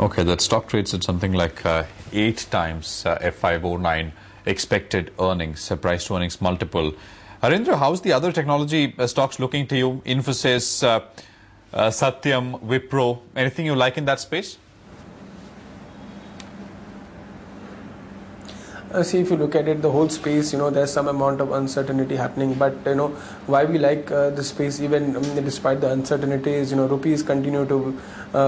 Okay, that stock trades at something like 8 times F509 expected earnings, price to earnings multiple. Harendra, how's the other technology stocks looking to you? Infosys, Satyam, Wipro, anything you like in that space? See, if you look at it, the whole space, there's some amount of uncertainty happening. But, why we like the space, even despite the uncertainties, rupees continue to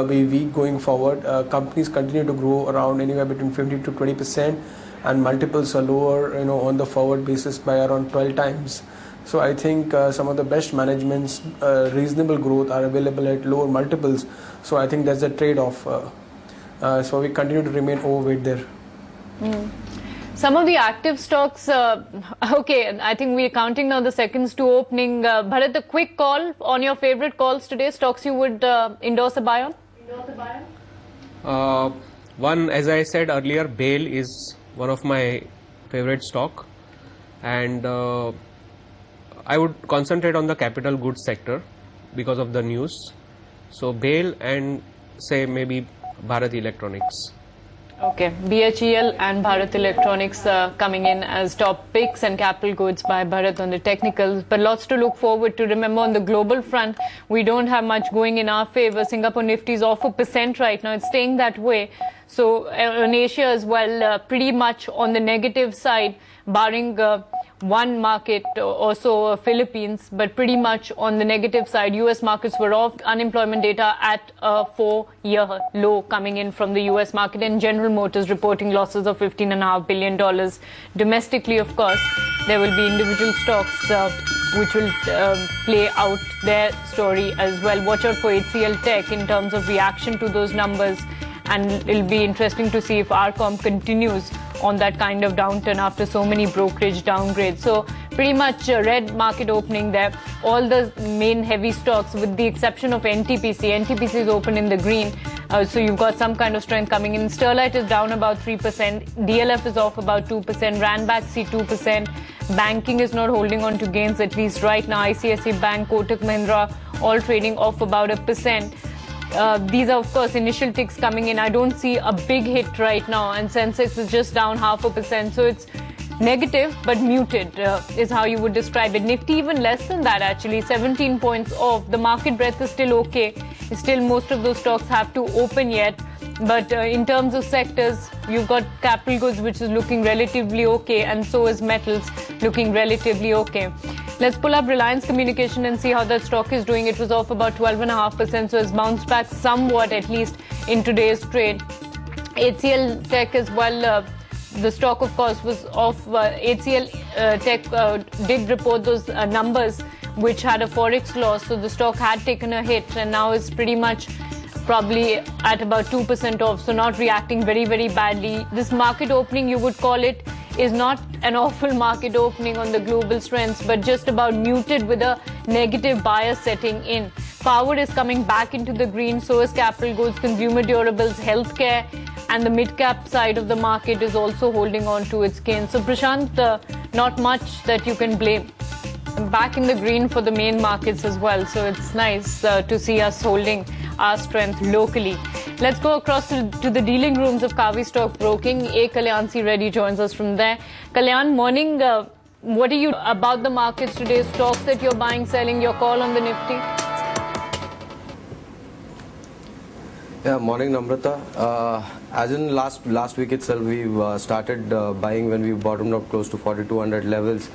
be weak going forward. Companies continue to grow around anywhere between 50 to 20%, and multiples are lower, on the forward basis by around 12 times. So I think some of the best managements, reasonable growth are available at lower multiples. So I think that's a trade-off. So we continue to remain overweight there. Some of the active stocks, okay, I think we're counting now the seconds to opening. Bharat, a quick call on your favorite calls today, stocks you would endorse a buy on? One, as I said earlier, BAIL is one of my favorite stock, and I would concentrate on the capital goods sector because of the news. So BAIL and say maybe Bharat Electronics. Okay, BHEL and Bharat Electronics coming in as top picks, and capital goods by Bharat on the technicals. But lots to look forward to. Remember, on the global front, we don't have much going in our favor. Singapore Nifty is off 1% right now. It's staying that way. So in Asia as well, pretty much on the negative side, barring one market also Philippines, but pretty much on the negative side. US markets were off, unemployment data at a 4-year low coming in from the US market, and General Motors reporting losses of $15.5 billion. Domestically, of course, there will be individual stocks which will play out their story as well. Watch out for HCL Tech in terms of reaction to those numbers, and it'll be interesting to see if RCom continues on that kind of downturn after so many brokerage downgrades. So pretty much a red market opening there. All the main heavy stocks with the exception of NTPC. NTPC is open in the green. So you've got some kind of strength coming in. Sterlite is down about 3%. DLF is off about 2%. Ranback see 2%. Banking is not holding on to gains, at least right now. ICICI Bank, Kotak Mahindra, all trading off about 1%. These are, of course, initial ticks coming in. I don't see a big hit right now, and Sensex is just down 0.5%. So it's negative but muted is how you would describe it. Nifty even less than that, actually, 17 points off. The market breadth is still okay. Still, most of those stocks have to open yet. But in terms of sectors, you've got capital goods, which is looking relatively okay, and so is metals looking relatively okay. Let's pull up Reliance Communication and see how that stock is doing. It was off about 12.5%, so it's bounced back somewhat, at least in today's trade. HCL Tech as well. The stock, of course, was off. HCL Tech did report those numbers, which had a forex loss, so the stock had taken a hit, and now is pretty much probably at about 2% off, so not reacting very, very badly. This market opening, you would call it, is not an awful market opening on the global strengths, but just about muted with a negative bias setting in. Power is coming back into the green, so is capital goods, consumer durables, healthcare, and the mid-cap side of the market is also holding on to its gains. So Prashant, not much that you can blame. Back in the green for the main markets as well, so it's nice to see us holding our strength locally. Let's go across to the dealing rooms of Kavi Stock Broking. A. Kalyan Reddy joins us from there. Kalyan, morning. What are you about the markets today? Stocks that you're buying, selling, your call on the Nifty? Yeah, morning, Namrata. As in last week itself, we've started buying when we bottomed out close to 4,200 levels.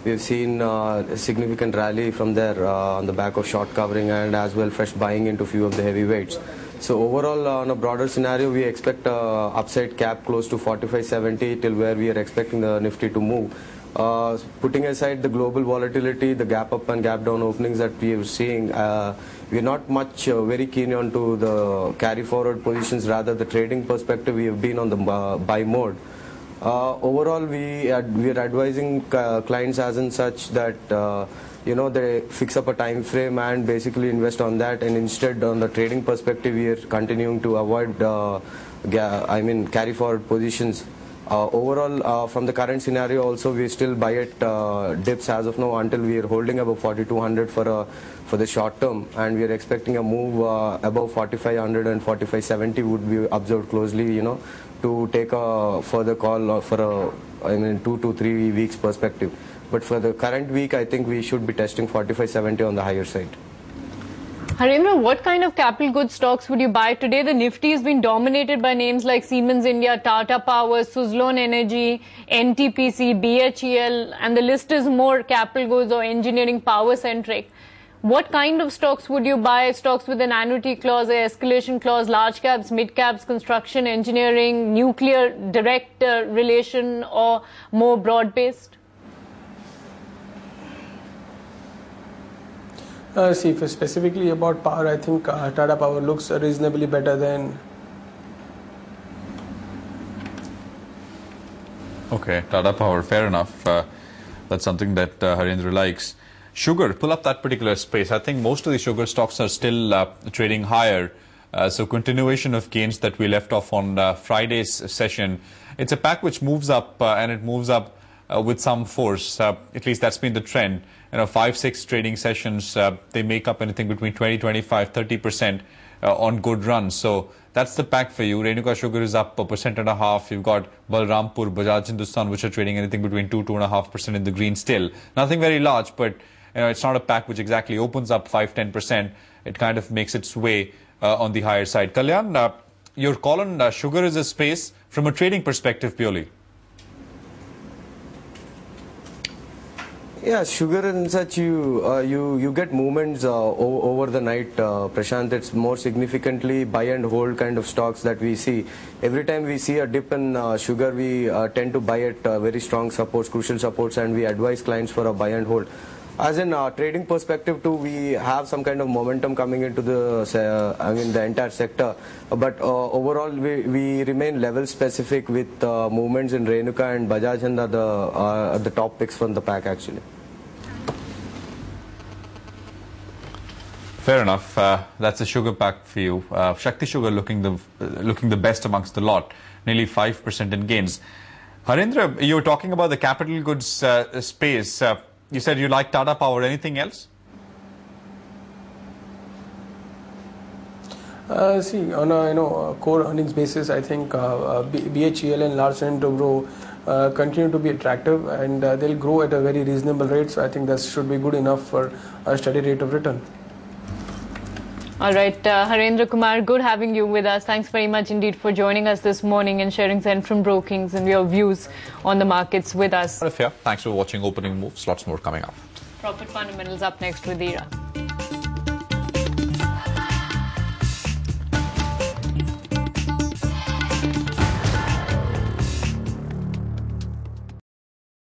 We've seen a significant rally from there on the back of short covering and as well fresh buying into few of the heavyweights. So overall, on a broader scenario, we expect upside cap close to 45.70 till where we are expecting the Nifty to move. Putting aside the global volatility, the gap up and gap down openings that we are seeing, we are not much very keen on to the carry forward positions. Rather, the trading perspective, we have been on the buy mode. Overall, we are advising clients as in such that they fix up a time frame and basically invest on that, and instead on the trading perspective we are continuing to avoid carry forward positions Overall, from the current scenario also, we still buy at dips as of now until we are holding above 4200 for the short term, and we are expecting a move above 4500 and 4570 would be observed closely, to take a further call for a 2 to 3 weeks perspective. But for the current week, I think we should be testing 4570 on the higher side. Harendra, what kind of capital goods stocks would you buy today? The Nifty has been dominated by names like Siemens India, Tata Power, Suzlon Energy, NTPC, BHEL, and the list is more capital goods or engineering power centric. What kind of stocks would you buy? Stocks with an annuity clause, an escalation clause, large caps, mid caps, construction, engineering, nuclear, direct relation, or more broad based? See, if specifically about power, I think Tata Power looks reasonably better than. Okay, Tata Power, fair enough. That's something that Harendra likes. Sugar, pull up that particular space. I think most of the sugar stocks are still trading higher. So continuation of gains that we left off on Friday's session. It's a pack which moves up and it moves up with some force. At least that's been the trend. 5-6 trading sessions, they make up anything between 20, 25, 30% on good runs. So that's the pack for you. Renuka Sugar is up 1.5%. You've got Balrampur, Bajaj Hindustan, which are trading anything between 2-2.5% in the green still. Nothing very large, but it's not a pack which exactly opens up 5-10%. It kind of makes its way on the higher side. Kalyan, your call on sugar is a space from a trading perspective purely. Yeah, sugar and such, you get movements over the night, Prashant. It's more significantly buy and hold kind of stocks that we see. Every time we see a dip in sugar, we tend to buy at very strong supports, crucial supports, and we advise clients for a buy and hold. As in trading perspective too, we have some kind of momentum coming into the entire sector. But overall, we remain level specific with movements in Renuka and Bajaj and the top picks from the pack actually. Fair enough. That's a sugar pack for you. Shakti Sugar looking the best amongst the lot, nearly 5% in gains. Harendra, you were talking about the capital goods space. You said you like Tata Power. Anything else? See, on a core earnings basis, I think BHEL and Larsen & Toubro continue to be attractive, and they'll grow at a very reasonable rate. So I think that should be good enough for a steady rate of return. All right, Harendra Kumar, good having you with us. Thanks very much indeed for joining us this morning and sharing Centrum Brokings and your views on the markets with us. Thanks for watching Opening Moves. Lots more coming up. Profit Fundamentals up next with Ira.